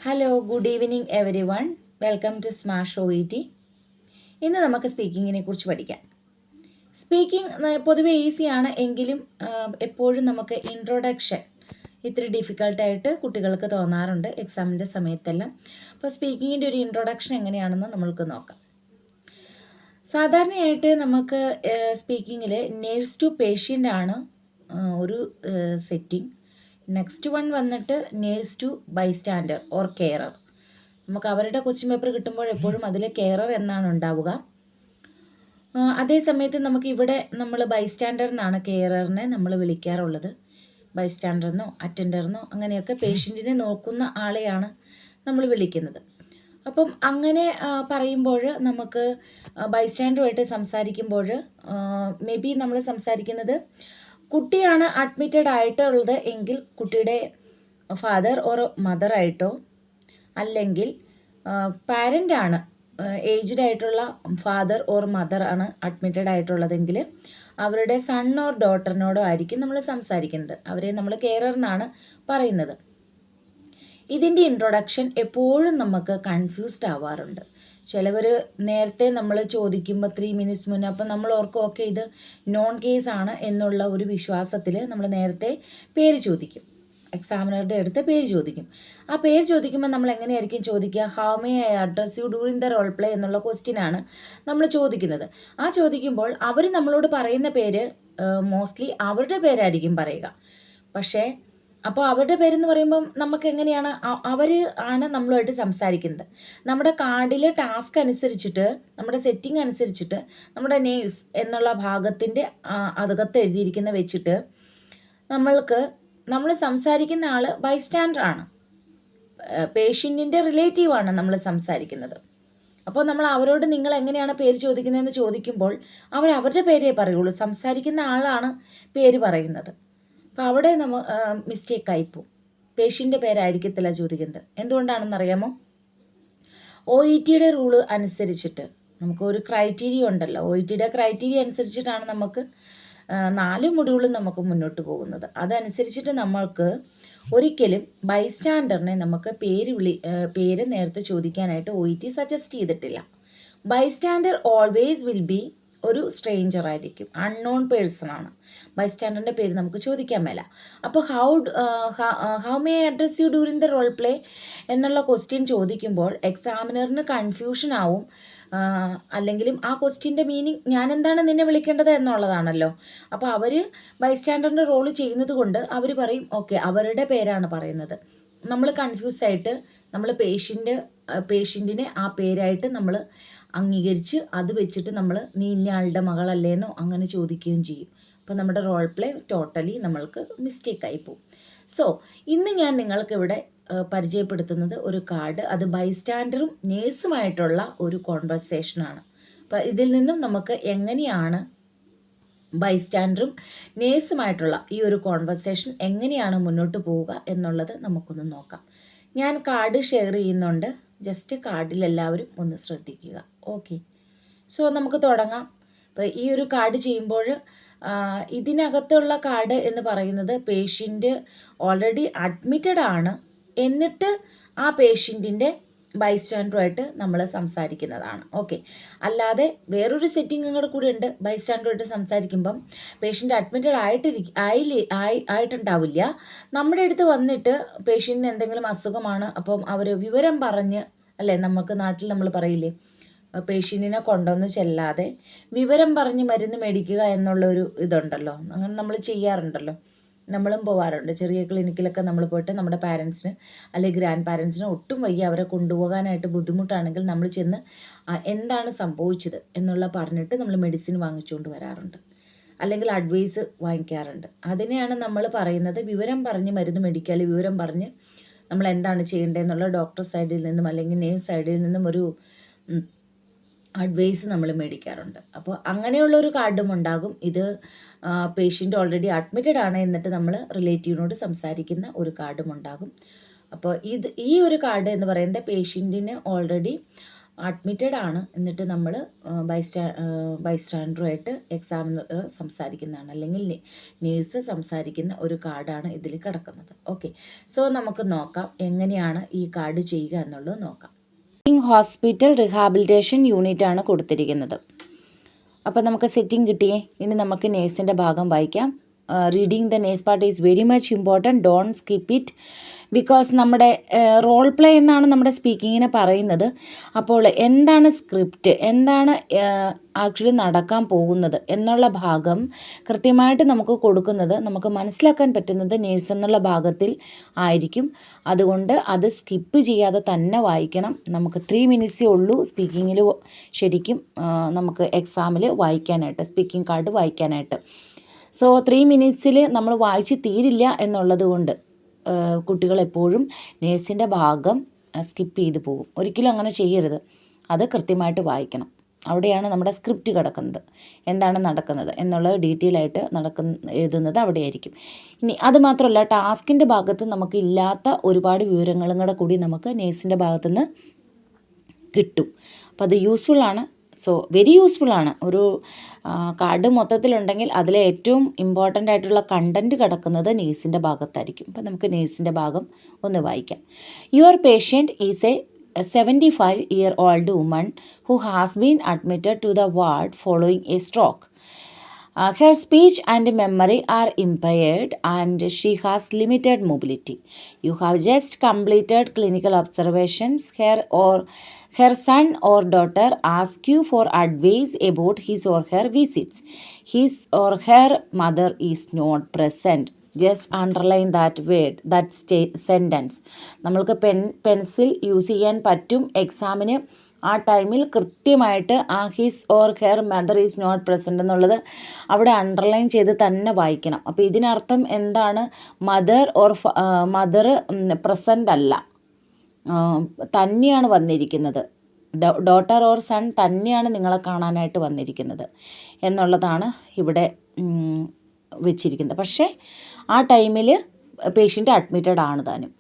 Hello good evening everyone. Welcome to Smash OET. ഇന്ന് നമുക്ക് സ്പീക്കിങ്ങിനെ കുറിച്ച് പഠിക്കാം. സ്പീക്കിംഗ് പൊതുവെ ഈസിയാണ്, എങ്കിലും എപ്പോഴും നമുക്ക് ഇൻട്രൊഡക്ഷൻ ഇത്തിരി ഡിഫിക്കൽട്ടായിട്ട് കുട്ടികൾക്ക് തോന്നാറുണ്ട് എക്സാമിൻ്റെ സമയത്തെല്ലാം. അപ്പോൾ സ്പീക്കിങ്ങിൻ്റെ ഒരു ഇൻട്രൊഡക്ഷൻ എങ്ങനെയാണെന്ന് നമ്മൾക്ക് നോക്കാം. സാധാരണയായിട്ട് നമുക്ക് സ്പീക്കിങ്ങിൽ നേഴ്സ് ടു പേഷ്യൻ്റ് ആണ് ഒരു സെറ്റിംഗ്. നെക്സ്റ്റ് വൺ വന്നിട്ട് nurse to bystander or carer. നമുക്ക് അവരുടെ ക്വസ്റ്റ്യൻ പേപ്പർ കിട്ടുമ്പോൾ എപ്പോഴും അതിൽ കെയറർ എന്നാണ് ഉണ്ടാവുക. അതേ സമയത്ത് നമുക്ക് ഇവിടെ നമ്മൾ ബൈസ്റ്റാൻഡർ എന്നാണ് കെയററിനെ നമ്മൾ വിളിക്കാറുള്ളത്. ബൈസ്റ്റാൻഡറിനോ അറ്റൻഡറിനോ അങ്ങനെയൊക്കെ പേഷ്യൻറ്റിനെ നോക്കുന്ന ആളെയാണ് നമ്മൾ വിളിക്കുന്നത്. അപ്പം അങ്ങനെ പറയുമ്പോൾ നമുക്ക് ബൈസ്റ്റാൻഡറുമായിട്ട് സംസാരിക്കുമ്പോൾ മേ ബി നമ്മൾ സംസാരിക്കുന്നത് കുട്ടിയാണ് അഡ്മിറ്റഡ് ആയിട്ടുള്ളത് എങ്കിൽ കുട്ടിയുടെ ഫാദർ ഓർ മദറായിട്ടോ, അല്ലെങ്കിൽ പാരൻ്റാണ് ഏജ്ഡ് ആയിട്ടുള്ള ഫാദർ ഓർ മദർ ആണ് അഡ്മിറ്റഡ് ആയിട്ടുള്ളതെങ്കിൽ അവരുടെ സൺ ഓർ ഡോട്ടറിനോടോ ആയിരിക്കും നമ്മൾ സംസാരിക്കുന്നത്. അവരെ നമ്മൾ കെയറർ എന്നാണ് പറയുന്നത്. ഇതിൻ്റെ ഇൻട്രൊഡക്ഷൻ എപ്പോഴും നമുക്ക് കൺഫ്യൂസ്ഡ് ആവാറുണ്ട്. ചിലവർ നേരത്തെ നമ്മൾ ചോദിക്കുമ്പോൾ 3 മിനിറ്റ്സ് മുന്നേ അപ്പം നമ്മൾ ഓർക്കും ഓക്കെ ഇത് നോൺ കേസ് ആണ് എന്നുള്ള ഒരു വിശ്വാസത്തിൽ നമ്മൾ നേരത്തെ പേര് ചോദിക്കും. എക്സാമിനറുടെ അടുത്ത് പേര് ചോദിക്കും. ആ പേര് ചോദിക്കുമ്പോൾ നമ്മൾ എങ്ങനെയായിരിക്കും ചോദിക്കുക? How may I address you during the role play എന്നുള്ള ക്വസ്റ്റ്യനാണ് നമ്മൾ ചോദിക്കുന്നത്. ആ ചോദിക്കുമ്പോൾ അവർ നമ്മളോട് പറയുന്ന പേര് മോസ്റ്റ്ലി അവരുടെ പേരായിരിക്കും പറയുക. പക്ഷേ അപ്പോൾ അവരുടെ പേരെന്ന് പറയുമ്പം നമുക്ക് എങ്ങനെയാണ് അവർ ആണ് നമ്മളുമായിട്ട് സംസാരിക്കുന്നത്. നമ്മുടെ കാർഡിലെ ടാസ്ക് അനുസരിച്ചിട്ട്, നമ്മുടെ സെറ്റിംഗ് അനുസരിച്ചിട്ട് നമ്മുടെ നേഴ്സ് എന്നുള്ള ഭാഗത്തിൻ്റെ അകത്ത് എഴുതിയിരിക്കുന്ന വെച്ചിട്ട് നമ്മൾ സംസാരിക്കുന്ന ആൾ ബൈസ്റ്റാൻഡർ ആണ്, പേഷ്യൻറ്റിൻ്റെ റിലേറ്റീവാണ് നമ്മൾ സംസാരിക്കുന്നത്. അപ്പോൾ നമ്മൾ അവരോട് നിങ്ങൾ എങ്ങനെയാണ് പേര് ചോദിക്കുന്നതെന്ന് ചോദിക്കുമ്പോൾ അവർ അവരുടെ പേരേ പറയുള്ളൂ, സംസാരിക്കുന്ന ആളാണ് പേര് പറയുന്നത്. അപ്പോൾ അവിടെ മിസ്റ്റേക്ക് ആയിപ്പോവും. പേഷ്യൻ്റെ പേരായിരിക്കത്തില്ല ചോദിക്കുന്നത്. എന്തുകൊണ്ടാണെന്നറിയാമോ? OETയുടെ റൂള് അനുസരിച്ചിട്ട് നമുക്കൊരു ക്രൈറ്റീരിയ ഉണ്ടല്ലോ. OETയുടെ ക്രൈറ്റീരിയ അനുസരിച്ചിട്ടാണ് നമുക്ക് 4 മൊഡ്യൂളും നമുക്ക് മുന്നോട്ട് പോകുന്നത്. അതനുസരിച്ചിട്ട് നമ്മൾക്ക് ഒരിക്കലും ബൈസ്റ്റാൻഡറിനെ നമുക്ക് പേര് നേരത്തെ ചോദിക്കാനായിട്ട് OET സജസ്റ്റ് ചെയ്തിട്ടില്ല. ബൈസ്റ്റാൻഡർ ഓൾവേസ് വിൽ ബി ഒരു സ്ട്രേഞ്ചർ ആയിരിക്കും, അൺനോൺ പേഴ്സൺ ആണ്. ബൈസ്റ്റാൻഡറിൻ്റെ പേര് നമുക്ക് ചോദിക്കാൻ മേല. അപ്പോൾ how may address you during the role play എന്നുള്ള ക്വസ്റ്റ്യൻ ചോദിക്കുമ്പോൾ എക്സാമിനറിന് കൺഫ്യൂഷൻ ആവും. അല്ലെങ്കിലും ആ ക്വസ്റ്റ്യൻ്റെ മീനിങ് ഞാൻ എന്താണ് നിന്നെ വിളിക്കേണ്ടത് എന്നുള്ളതാണല്ലോ. അപ്പോൾ അവർ ബൈസ്റ്റാൻഡറിൻ്റെ റോൾ ചെയ്യുന്നത് കൊണ്ട് അവർ പറയും ഓക്കെ അവരുടെ പേരാണ് പറയുന്നത്. നമ്മൾ കൺഫ്യൂസ് ആയിട്ട് നമ്മൾ പേഷ്യൻറ്റിനെ ആ പേരായിട്ട് നമ്മൾ അംഗീകരിച്ച് അത് വെച്ചിട്ട് നമ്മൾ നീ ഇന്നയാളുടെ മകളല്ലേന്നോ അങ്ങനെ ചോദിക്കുകയും ചെയ്യും. അപ്പോൾ നമ്മുടെ റോൾ പ്ലേ ടോട്ടലി നമ്മൾക്ക് മിസ്റ്റേക്കായി പോകും. സോ ഇന്ന് ഞാൻ നിങ്ങൾക്കിവിടെ പരിചയപ്പെടുത്തുന്നത് ഒരു കാർഡ്, അത് ബൈസ്റ്റാൻഡറും നേഴ്സുമായിട്ടുള്ള ഒരു കോൺവെർസേഷനാണ്. അപ്പോൾ ഇതിൽ നിന്നും നമുക്ക് എങ്ങനെയാണ് ബൈസ്റ്റാൻഡറും നേഴ്സുമായിട്ടുള്ള ഈ ഒരു കോൺവെർസേഷൻ എങ്ങനെയാണ് മുന്നോട്ട് പോവുക എന്നുള്ളത് നമുക്കൊന്ന് നോക്കാം. ഞാൻ കാർഡ് ഷെയർ ചെയ്യുന്നുണ്ട്, ജസ്റ്റ് കാർഡിൽ എല്ലാവരും ഒന്ന് ശ്രദ്ധിക്കുക. ഓക്കെ, സോ നമുക്ക് തുടങ്ങാം. അപ്പോൾ ഈ ഒരു കാർഡ് ചെയ്യുമ്പോൾ ഇതിനകത്തുള്ള കാർഡ് എന്ന് പറയുന്നത് പേഷ്യൻ്റ് ഓൾറെഡി അഡ്മിറ്റഡ് ആണ്, എന്നിട്ട് ആ പേഷ്യൻറ്റിൻ്റെ ബൈസ്റ്റാൻഡറുമായിട്ട് നമ്മൾ സംസാരിക്കുന്നതാണ്. ഓക്കെ, അല്ലാതെ വേറൊരു സെറ്റിംഗ് കൂടെ ഉണ്ട്. ബൈസ്റ്റാൻഡറുമായിട്ട് സംസാരിക്കുമ്പം പേഷ്യൻ്റ് അഡ്മിറ്റഡ് ആയിട്ടുണ്ടാവില്ല. നമ്മുടെ അടുത്ത് വന്നിട്ട് പേഷ്യൻറ്റിന് എന്തെങ്കിലും അസുഖമാണ്, അപ്പം അവർ വിവരം പറഞ്ഞ്, അല്ലേ നമുക്ക് നാട്ടിൽ നമ്മൾ പറയില്ലേ, പേഷ്യൻറ്റിനെ കൊണ്ടുവന്ന് ചെല്ലാതെ വിവരം പറഞ്ഞ് മരുന്ന് മേടിക്കുക എന്നുള്ളൊരു ഇതുണ്ടല്ലോ, അങ്ങനെ നമ്മൾ ചെയ്യാറുണ്ടല്ലോ. നമ്മളും പോകാറുണ്ട്. ചെറിയ ക്ലിനിക്കിലൊക്കെ നമ്മൾ പോയിട്ട് നമ്മുടെ പാരൻസിന് അല്ലെങ്കിൽ ഗ്രാൻഡ് പാരൻസിന് ഒട്ടും വയ്യ, അവരെ കൊണ്ടുപോകാനായിട്ട് ബുദ്ധിമുട്ടാണെങ്കിൽ നമ്മൾ ചെന്ന് എന്താണ് സംഭവിച്ചത് എന്നുള്ള പറഞ്ഞിട്ട് നമ്മൾ മെഡിസിൻ വാങ്ങിച്ചുകൊണ്ട് വരാറുണ്ട്, അല്ലെങ്കിൽ അഡ്വൈസ് വാങ്ങിക്കാറുണ്ട്. അതിനെയാണ് നമ്മൾ പറയുന്നത് വിവരം പറഞ്ഞ് മരുന്ന് മേടിക്കുക, അല്ലെങ്കിൽ വിവരം പറഞ്ഞ് നമ്മൾ എന്താണ് ചെയ്യേണ്ടതെന്നുള്ള ഡോക്ടർ സൈഡിൽ നിന്നും അല്ലെങ്കിൽ നേഴ്സ് സൈഡിൽ നിന്നും ഒരു അഡ്വൈസ് നമ്മൾ മേടിക്കാറുണ്ട്. അപ്പോൾ അങ്ങനെയുള്ളൊരു കാർഡും ഉണ്ടാകും. ഇത് പേഷ്യൻ്റ് ഓൾറെഡി അഡ്മിറ്റഡ് ആണ്, എന്നിട്ട് നമ്മൾ റിലേറ്റീവിനോട് സംസാരിക്കുന്ന ഒരു കാർഡും ഉണ്ടാകും. അപ്പോൾ ഈ ഒരു കാർഡ് എന്ന് പറയുന്നത് പേഷ്യൻറ്റിന് ഓൾറെഡി അഡ്മിറ്റഡ് ആണ്, എന്നിട്ട് നമ്മൾ ബൈസ്റ്റാൻഡറുമായിട്ട് എക്സാമിനർ സംസാരിക്കുന്നതാണ്, അല്ലെങ്കിൽ നേഴ്സ് സംസാരിക്കുന്ന ഒരു കാർഡാണ് ഇതിൽ കിടക്കുന്നത്. ഓക്കെ, സോ നമുക്ക് നോക്കാം എങ്ങനെയാണ് ഈ കാർഡ് ചെയ്യുക എന്നുള്ളത് നോക്കാം. ഹോസ്പിറ്റൽ റിഹാബിലിറ്റേഷൻ യൂണിറ്റ് ആണ് കൊടുത്തിരിക്കുന്നത്. അപ്പോൾ നമുക്ക് സെറ്റിംഗ് കിട്ടിയേ. ഇനി നമുക്ക് നേഴ്സിൻ്റെ ഭാഗം വായിക്കാം. Reading the nurse part is very much important, don't skip it. Because നമ്മുടെ റോൾ പ്ലേ എന്നാണ് നമ്മുടെ സ്പീക്കിങ്ങിനെ പറയുന്നത്. അപ്പോൾ എന്താണ് സ്ക്രിപ്റ്റ്, എന്താണ് ആക്ച്വലി നടക്കാൻ പോകുന്നത് എന്നുള്ള ഭാഗം കൃത്യമായിട്ട് നമുക്ക് കൊടുക്കുന്നത്, നമുക്ക് മനസ്സിലാക്കാൻ പറ്റുന്നത് നേഴ്സ് എന്നുള്ള ഭാഗത്തിൽ ആയിരിക്കും. അതുകൊണ്ട് അത് സ്കിപ്പ് ചെയ്യാതെ തന്നെ വായിക്കണം. നമുക്ക് 3 മിനിറ്റ്സേ ഉള്ളൂ സ്പീക്കിങ്ങിൽ ശരിക്കും നമുക്ക് എക്സാമിൽ വായിക്കാനായിട്ട്, സ്പീക്കിംഗ് കാർഡ് വായിക്കാനായിട്ട്. സോ 3 മിനിറ്റ്സിൽ നമ്മൾ വായിച്ച് തീരില്ല എന്നുള്ളത് കൊണ്ട് കുട്ടികൾ എപ്പോഴും നേഴ്സിൻ്റെ ഭാഗം സ്കിപ്പ് ചെയ്ത് പോകും. ഒരിക്കലും അങ്ങനെ ചെയ്യരുത്. അത് കൃത്യമായിട്ട് വായിക്കണം. അവിടെയാണ് നമ്മുടെ സ്ക്രിപ്റ്റ് കിടക്കുന്നത്, എന്താണ് നടക്കുന്നത് എന്നുള്ളത് ഡീറ്റെയിൽ ആയിട്ട് എഴുതുന്നത് അവിടെയായിരിക്കും. ഇനി അത് മാത്രമല്ല, ടാസ്കിൻ്റെ ഭാഗത്ത് നമുക്ക് ഇല്ലാത്ത ഒരുപാട് വിവരങ്ങളും കൂടി നമുക്ക് നേഴ്സിൻ്റെ ഭാഗത്തുനിന്ന് കിട്ടും. അപ്പോൾ അത് യൂസ്ഫുള്ളാണ്. So very യൂസ്ഫുള്ളാണ്. ഒരു കാർഡ് മൊത്തത്തിലുണ്ടെങ്കിൽ അതിലെ ഏറ്റവും ഇമ്പോർട്ടൻ്റ് ആയിട്ടുള്ള കണ്ടൻറ്റ് കിടക്കുന്നത് നേഴ്സിൻ്റെ ഭാഗത്തായിരിക്കും. അപ്പോൾ നമുക്ക് നേഴ്സിൻ്റെ ഭാഗം ഒന്ന് വായിക്കാം. Your patient is A 75-year-old woman who has been admitted to the ward following a stroke. Her speech and memory are impaired and she has limited mobility. You have just completed clinical observations. Her son or daughter ask you for advice about his or her visits. His or her mother is not present. Just underline that word, that sentence. നമ്മൾക്ക് pencil use ചെയ്യാൻ പറ്റും എക്സാമിന്. ആ ടൈമിൽ കൃത്യമായിട്ട് ആ his or her mother is not present എന്നുള്ളത് അവിടെ അണ്ടർലൈൻ ചെയ്ത് തന്നെ വായിക്കണം. അപ്പോൾ ഇതിനർത്ഥം എന്താണ്? മദർ പ്രസൻ്റ് അല്ല, തന്നെയാണ് വന്നിരിക്കുന്നത്. ഡോട്ടർ ഓർ സൺ തന്നെയാണ് നിങ്ങളെ കാണാനായിട്ട് വന്നിരിക്കുന്നത് എന്നുള്ളതാണ് ഇവിടെ വെച്ചിരിക്കുന്നത്. പക്ഷേ ആ ടൈമിൽ പേഷ്യൻ്റ് അഡ്മിറ്റഡ് ആണ് താനും.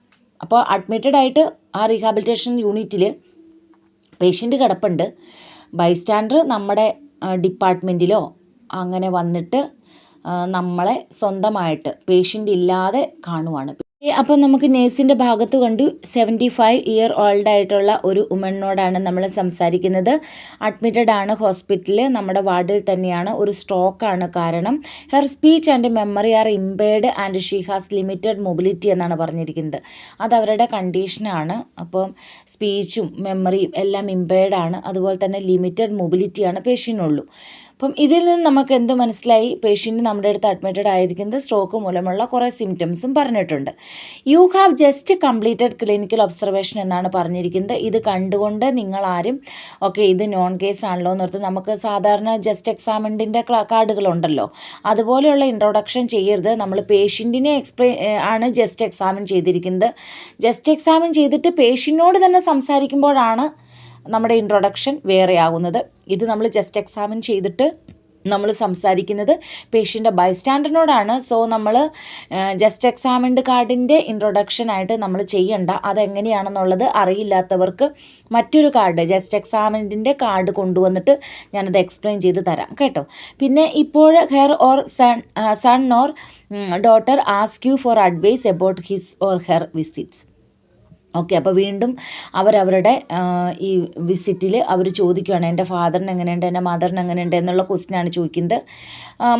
അപ്പോൾ അഡ്മിറ്റഡ് ആയിട്ട് ആ റീഹാബിലിറ്റേഷൻ യൂണിറ്റിൽ പേഷ്യൻ്റ് കിടപ്പുണ്ട്. ബൈസ്റ്റാൻഡർ നമ്മുടെ ഡിപ്പാർട്ട്മെൻറ്റിലോ അങ്ങനെ വന്നിട്ട് നമ്മളെ സ്വന്തമായിട്ട് പേഷ്യൻ്റ് ഇല്ലാതെ കാണുവാണ്. അപ്പോൾ നമുക്ക് നേഴ്സിൻ്റെ ഭാഗത്ത് കണ്ടു 75-year-old ആയിട്ടുള്ള ഒരു വുമണിനോടാണ് നമ്മൾ സംസാരിക്കുന്നത്. അഡ്മിറ്റഡ് ആണ് ഹോസ്പിറ്റലിൽ, നമ്മുടെ വാർഡിൽ തന്നെയാണ്. ഒരു സ്ട്രോക്കാണ് കാരണം. Her speech and memory are impaired and she has limited mobility എന്നാണ് പറഞ്ഞിരിക്കുന്നത്. അത് അവരുടെ കണ്ടീഷനാണ്. അപ്പം സ്പീച്ചും മെമ്മറിയും എല്ലാം ഇമ്പയർഡ് ആണ്. അതുപോലെ തന്നെ ലിമിറ്റഡ് മൊബിലിറ്റിയാണ് പേഷ്യൻ്റിനുള്ളൂ. അപ്പം ഇതിൽ നിന്ന് നമുക്ക് എന്ത് മനസ്സിലായി? പേഷ്യൻ്റ് നമ്മുടെ അടുത്ത് അഡ്മിറ്റഡ് ആയിരിക്കുന്നത് സ്ട്രോക്ക് മൂലമുള്ള കുറേ സിംറ്റംസും പറഞ്ഞിട്ടുണ്ട്. You have just completed clinical observation എന്നാണ് പറഞ്ഞിരിക്കുന്നത്. ഇത് കണ്ടുകൊണ്ട് നിങ്ങളാരും ഇത് നോൺ കേസ് ആണല്ലോ എന്നോർത്ത്, നമുക്ക് സാധാരണ ജസ്റ്റ് എക്സാമിൻ്റെ കാർഡുകളുണ്ടല്ലോ, അതുപോലെയുള്ള ഇൻട്രൊഡക്ഷൻ ചെയ്യരുത്. നമ്മൾ പേഷ്യൻറ്റിനെ ആണ് ജസ്റ്റ് എക്സാമിൻ ചെയ്തിരിക്കുന്നത്. ജസ്റ്റ് എക്സാമിൻ ചെയ്തിട്ട് പേഷ്യൻറ്റിനോട് തന്നെ സംസാരിക്കുമ്പോഴാണ് നമ്മുടെ ഇൻട്രൊഡക്ഷൻ വേറെ ആകുന്നത്. ഇത് നമ്മൾ ജസ്റ്റ് എക്സാമിൻ ചെയ്തിട്ട് നമ്മൾ സംസാരിക്കുന്നത് പേഷ്യൻ്റെ ബൈസ്റ്റാൻഡറിനോടാണ്. സോ നമ്മൾ ജസ്റ്റ് എക്സാമിൻഡ് കാർഡിൻ്റെ ഇൻട്രൊഡക്ഷനായിട്ട് നമ്മൾ ചെയ്യണ്ട. അതെങ്ങനെയാണെന്നുള്ളത് അറിയില്ലാത്തവർക്ക് മറ്റൊരു കാർഡ്, ജസ്റ്റ് എക്സാമിൻ്റെ കാർഡ് കൊണ്ടുവന്നിട്ട് ഞാനത് എക്സ്പ്ലെയിൻ ചെയ്ത് തരാം കേട്ടോ. പിന്നെ ഇപ്പോൾ her or son or daughter ask you for advice about his or her visits. അപ്പോൾ വീണ്ടും അവരവരുടെ ഈ വിസിറ്റിൽ അവർ ചോദിക്കുകയാണ്, എൻ്റെ ഫാദറിന് എങ്ങനെയുണ്ട്, എൻ്റെ മദറിന് എങ്ങനെയുണ്ട് എന്നുള്ള ക്വസ്റ്റ്യനാണ് ചോദിക്കുന്നത്.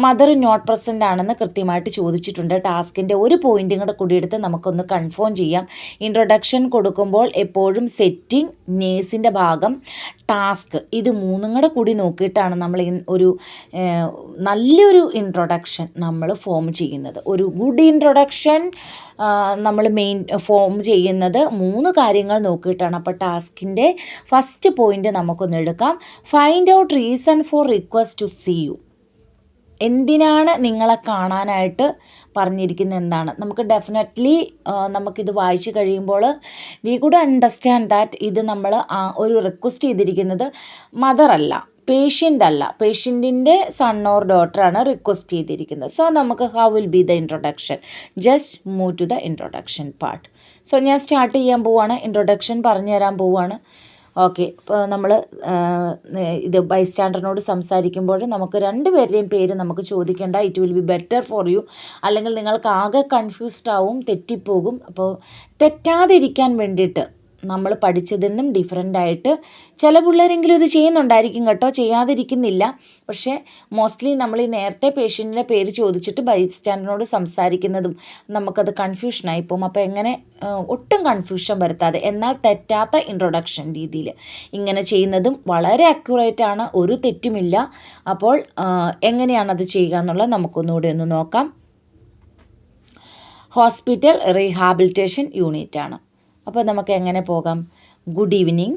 മദർ നോട്ട് പ്രസൻ്റ് ആണെന്ന് കൃത്യമായിട്ട് ചോദിച്ചിട്ടുണ്ട്. ടാസ്കിൻ്റെ ഒരു പോയിൻറ്റും കൂടെ കൂടിയെടുത്ത് നമുക്കൊന്ന് കൺഫേം ചെയ്യാം. ഇൻട്രൊഡക്ഷൻ കൊടുക്കുമ്പോൾ എപ്പോഴും സെറ്റിംഗ്, നേഴ്സിൻ്റെ ഭാഗം, ടാസ്ക്, ഇത് മൂന്നും കൂടി നോക്കിയിട്ടാണ് നമ്മൾ ഒരു നല്ലൊരു ഇൻട്രൊഡക്ഷൻ നമ്മൾ ഫോം ചെയ്യുന്നത്. ഒരു ഗുഡ് ഇൻട്രൊഡക്ഷൻ നമ്മൾ ഫോം ചെയ്യുന്നത് 3 കാര്യങ്ങൾ നോക്കിയിട്ടാണ്. അപ്പോൾ ടാസ്കിൻ്റെ ഫസ്റ്റ് പോയിൻ്റ് നമുക്കൊന്ന് എടുക്കാം. Find out reason for request to see you. എന്തിനാണ് നിങ്ങളെ കാണാനായിട്ട് പറഞ്ഞിരിക്കുന്നത് എന്താണ്? നമുക്ക് ഡെഫിനറ്റ്ലി നമുക്കിത് വായിച്ച് കഴിയുമ്പോൾ വി കുഡ് അണ്ടർസ്റ്റാൻഡ് ദാറ്റ് ഇത് നമ്മൾ ഒരു റിക്വസ്റ്റ് ചെയ്തിരിക്കുന്നത് മദറല്ല, പേഷ്യൻ്റ് അല്ല, പേഷ്യൻറ്റിൻ്റെ സൺ ഓർ ഡോട്ടറാണ് റിക്വസ്റ്റ് ചെയ്തിരിക്കുന്നത്. സോ നമുക്ക് how will be the introduction? Just move to the introduction part. So ഞാൻ സ്റ്റാർട്ട് ചെയ്യാൻ പോവുകയാണ്, ഇൻട്രൊഡക്ഷൻ പറഞ്ഞു തരാൻ പോവുകയാണ്. ഓക്കെ, ഇപ്പോൾ നമ്മൾ ഇത് ബൈസ്റ്റാൻഡറിനോട് സംസാരിക്കുമ്പോൾ നമുക്ക് രണ്ടുപേരുടെയും പേര് നമുക്ക് ചോദിക്കേണ്ട. It will be better for you. അല്ലെങ്കിൽ നിങ്ങൾക്ക് ആകെ കൺഫ്യൂസ്ഡ് ആവും, തെറ്റിപ്പോകും. അപ്പോൾ തെറ്റാതിരിക്കാൻ വേണ്ടിയിട്ട് നമ്മൾ പഠിച്ചതിൽ നിന്നും ഡിഫറൻ്റ് ആയിട്ട് ചില പിള്ളേരെങ്കിലും ഇത് ചെയ്യുന്നുണ്ടായിരിക്കും കേട്ടോ, ചെയ്യാതിരിക്കുന്നില്ല. പക്ഷേ മോസ്റ്റ്ലി നമ്മൾ ഈ നേരത്തെ പേഷ്യൻറ്റിൻ്റെ പേര് ചോദിച്ചിട്ട് ബൈസ്റ്റാൻഡറിനോട് സംസാരിക്കുന്നതും നമുക്കത് കൺഫ്യൂഷനായി പോകും. അപ്പോൾ എങ്ങനെ ഒട്ടും കൺഫ്യൂഷൻ വരുത്താതെ എന്നാൽ തെറ്റാത്ത ഇൻട്രൊഡക്ഷൻ രീതിയിൽ ഇങ്ങനെ ചെയ്യുന്നതും വളരെ അക്യുറേറ്റ് ആണ്, ഒരു തെറ്റുമില്ല. അപ്പോൾ എങ്ങനെയാണത് ചെയ്യുക എന്നുള്ളത് നമുക്കൊന്നുകൂടി ഒന്ന് നോക്കാം. ഹോസ്പിറ്റൽ റീഹാബിലിറ്റേഷൻ യൂണിറ്റ് ആണ്. അപ്പോൾ നമുക്ക് എങ്ങനെ പോകാം? Good evening,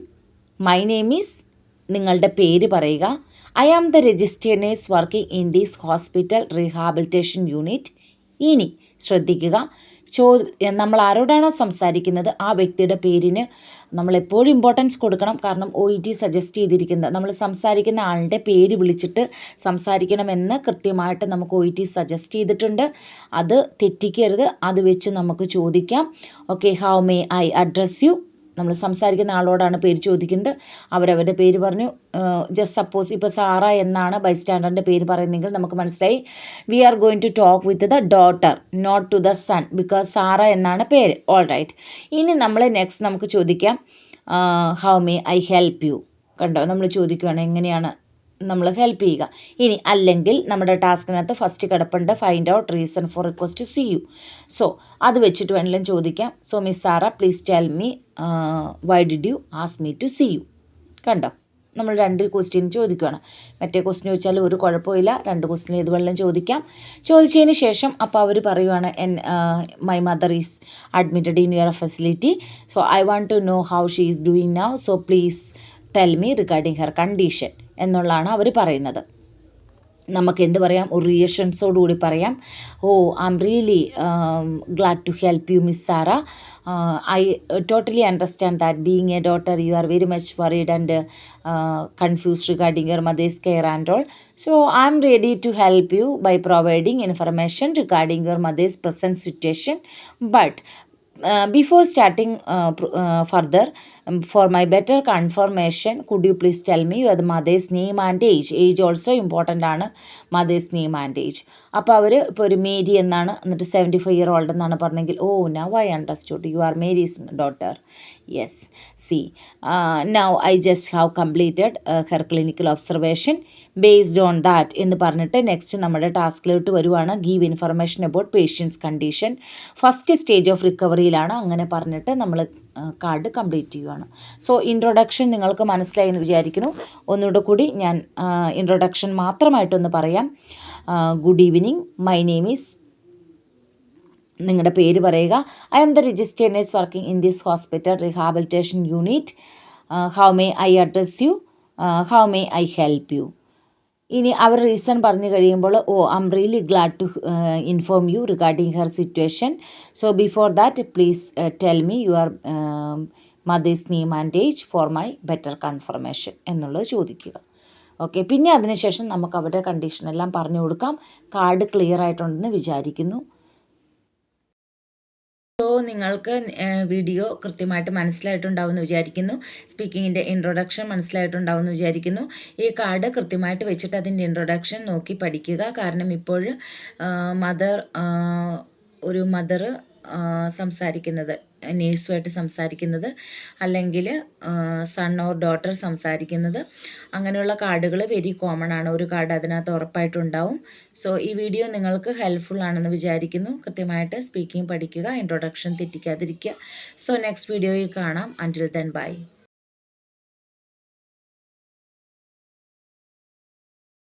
my name is, നിങ്ങളുടെ പേര് പറയുക. I am the registered nurse working in these hospital rehabilitation unit. ഇനി ശ്രദ്ധിക്കുക, നമ്മൾ ആരോടാണോ സംസാരിക്കുന്നത് ആ വ്യക്തിയുടെ പേരിന് നമ്മളെപ്പോഴും ഇമ്പോർട്ടൻസ് കൊടുക്കണം. കാരണം OET സജസ്റ്റ് ചെയ്തിരിക്കുന്നത് നമ്മൾ സംസാരിക്കുന്ന ആളുടെ പേര് വിളിച്ചിട്ട് സംസാരിക്കണമെന്ന് കൃത്യമായിട്ട് നമുക്ക് OET സജസ്റ്റ് ചെയ്തിട്ടുണ്ട്. അത് തെറ്റിക്കരുത്, അത് വെച്ച് നമുക്ക് ചോദിക്കാം. Okay, how may I address you? നമ്മൾ സംസാരിക്കുന്ന ആളോടാണ് പേര് ചോദിക്കുന്നത്. അവരവരുടെ പേര് പറഞ്ഞു. ജസ്റ്റ് സപ്പോസ് ഇപ്പോൾ സാറ എന്നാണ് ബൈസ്റ്റാൻഡറിൻ്റെ പേര് പറയുന്നതെങ്കിൽ നമുക്ക് മനസ്സിലായി we are going to talk with the daughter, not to the son, because Sara എന്നാണ് പേര്. All right. ഇനി നമ്മൾ നെക്സ്റ്റ് നമുക്ക് ചോദിക്കാം how may I help you. കണ്ടോ, നമ്മൾ ചോദിക്കുകയാണ് എങ്ങനെയാണ് നമ്മൾ ഹെൽപ്പ് ചെയ്യുക. ഇനി അല്ലെങ്കിൽ നമ്മുടെ ടാസ്കിനകത്ത് ഫസ്റ്റ് കിടപ്പുണ്ട് find out reason for request to see you. So അത് വെച്ചിട്ട് വേണമെങ്കിലും ചോദിക്കാം. So miss Sara please tell me why did you ask me to see you. കണ്ടോ, നമ്മൾ 2 ക്വസ്റ്റ്യൻ ചോദിക്കുകയാണ്. മറ്റേ ക്വസ്റ്റ്യൻ ചോദിച്ചാൽ ഒരു കുഴപ്പമില്ല, 2 ക്വസ്റ്റ്യൻ ഏത് വേണമെങ്കിലും ചോദിക്കാം. ചോദിച്ചതിന് ശേഷം അപ്പോൾ അവർ പറയുവാണ് my mother is admitted in your facility. So I want to know how she is doing now. So please tell me regarding her condition എന്നുള്ളതാണ് അവർ പറയുന്നത്. നമുക്ക് എന്ത് പറയാം? ഒരു റിയഷൻസോടുകൂടി പറയാം. Oh I M really glad to help you miss Sara. I totally understand that being a daughter you are very much worried and confused regarding your mother's care and all. So I am ready to help you by providing information regarding your mother's present situation. But before starting further, for my better confirmation, could you please tell me your mother's name and age? Age also important ആണ്, mothers name and age. അപ്പോൾ അവർ ഇപ്പോൾ ഒരു Mary എന്നാണ്, എന്നിട്ട് 75-year-old എന്നാണ് പറഞ്ഞെങ്കിൽ oh now I understood you are Mary's daughter. Yes, see now I just have completed her clinical observation based on that എന്ന് പറഞ്ഞിട്ട് നെക്സ്റ്റ് നമ്മുടെ ടാസ്കിലോട്ട് വരുവാണ്. Give information about patient's condition, first stage of റിക്കവറിയിലാണ്. അങ്ങനെ പറഞ്ഞിട്ട് നമ്മൾ കാർഡ് കംപ്ലീറ്റ് ചെയ്യുവാണ്. സോ ഇൻട്രൊഡക്ഷൻ നിങ്ങൾക്ക് മനസ്സിലായി എന്ന് വിചാരിക്കുന്നു. ഒന്നുകൂടെ കൂടി ഞാൻ ഇൻട്രൊഡക്ഷൻ മാത്രമായിട്ടൊന്ന് പറയാം. Good evening, my name is, നിങ്ങളുടെ പേര് പറയുക. I am the registered nurse working in this hospital rehabilitation unit. How may I address you? How may I help you? ഇനി അവർ റീസൺ പറഞ്ഞു കഴിയുമ്പോൾ oh I M really glad to inform you regarding her situation. So before that please tell me your mother's name and age for my better confirmation എന്നുള്ളത് ചോദിക്കുക. Okay, പിന്നെ അതിനുശേഷം നമുക്ക് അവരുടെ കണ്ടീഷനെല്ലാം പറഞ്ഞു കൊടുക്കാം. കാർഡ് ക്ലിയർ ആയിട്ടുണ്ടെന്ന് വിചാരിക്കുന്നു. സോ നിങ്ങൾക്ക് വീഡിയോ കൃത്യമായിട്ട് മനസ്സിലായിട്ടുണ്ടാവുമെന്ന് വിചാരിക്കുന്നു. സ്പീക്കിങ്ങിൻ്റെ ഇൻട്രൊഡക്ഷൻ മനസ്സിലായിട്ടുണ്ടാവുമെന്ന് വിചാരിക്കുന്നു. ഈ കാർഡ് കൃത്യമായിട്ട് വെച്ചിട്ട് അതിൻ്റെ ഇൻട്രൊഡക്ഷൻ നോക്കി പഠിക്കുക. കാരണം ഇപ്പോൾ ഒരു മദർ സംസാരിക്കുന്നത്, നേഴ്സുമായിട്ട് സംസാരിക്കുന്നത്, അല്ലെങ്കിൽ സൺ ഓർ ഡോട്ടർ സംസാരിക്കുന്നത്, അങ്ങനെയുള്ള കാർഡുകൾ വെരി കോമൺ ആണ്. ഒരു കാർഡ് അതിനകത്ത് ഉറപ്പായിട്ടുണ്ടാവും. സോ ഈ വീഡിയോ നിങ്ങൾക്ക് ഹെൽപ്ഫുൾ ആണെന്ന് വിചാരിക്കുന്നു. കൃത്യമായിട്ട് സ്പീക്കിംഗ് പഠിക്കുക, ഇൻട്രൊഡക്ഷൻ തെറ്റിക്കാതിരിക്കുക. സോ നെക്സ്റ്റ് വീഡിയോയിൽ കാണാം. അൻറ്റിൽ ദെൻ ബൈ.